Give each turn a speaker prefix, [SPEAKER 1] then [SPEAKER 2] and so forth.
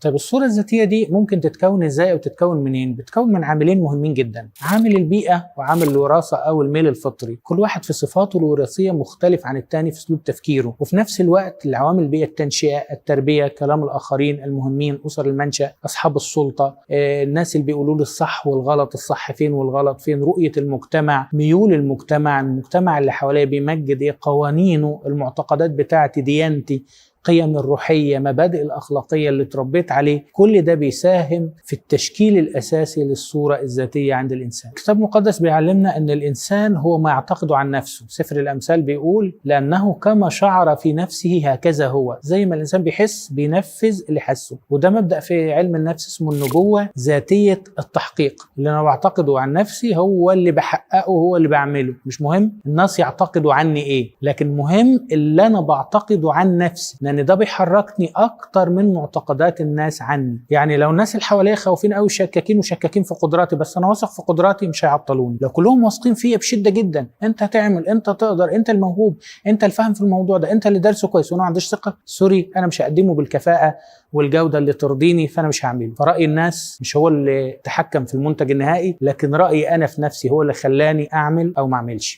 [SPEAKER 1] طيب الصورة الذاتية دي ممكن تتكون ازاي او تتكون منين؟ بتتكون من عاملين مهمين جدا، عامل البيئة وعامل الوراثة او الميل الفطري. كل واحد في صفاته الوراثية مختلف عن التاني في اسلوب تفكيره، وفي نفس الوقت العوامل البيئة، التنشئة، التربية، كلام الاخرين، المهمين، اسر المنشأ، اصحاب السلطة، الناس اللي بيقولوا لي الصح والغلط، الصح فين والغلط فين، رؤية المجتمع، ميول المجتمع اللي حواليه بيمجد ايه، قوانينه، المعتقدات بتاعتي، ديانتي، قيم الروحية، مبادئ الأخلاقية اللي اتربيت عليه. كل ده بيساهم في التشكيل الأساسي للصورة الذاتية عند الإنسان. الكتاب المقدس بيعلمنا أن الإنسان هو ما يعتقده عن نفسه. سفر الأمثال بيقول لأنه كما شعر في نفسه هكذا هو. زي ما الإنسان بيحس بينفذ اللي حسه. وده مبدأ في علم النفس اسمه النبوة ذاتية التحقيق. اللي أنا بعتقده عن نفسي هو اللي بحققه، هو اللي بعمله. مش مهم الناس يعتقدوا عني إيه، لكن مهم اللي أنا بعتقده عن نفسي، لأن ده بيحركني أكتر من معتقدات الناس عني. يعني لو الناس اللي حواليا خوفين أو شكاكين وشكاكين في قدراتي، بس أنا واثق في قدراتي، مش هيعطلوني. لو كلهم واثقين فيا بشدة جدا، أنت هتعمل، أنت تقدر، أنت الموهوب، أنت الفهم في الموضوع ده، أنت اللي دارسه كويس، وأنا ما عنديش ثقة، سوري أنا مش هقدمه بالكفاءة والجودة اللي ترضيني، فأنا مش هعمله. فرأي الناس مش هو اللي تحكم في المنتج النهائي، لكن رأيي أنا في نفسي هو اللي خلاني أعمل أو ما أعملش.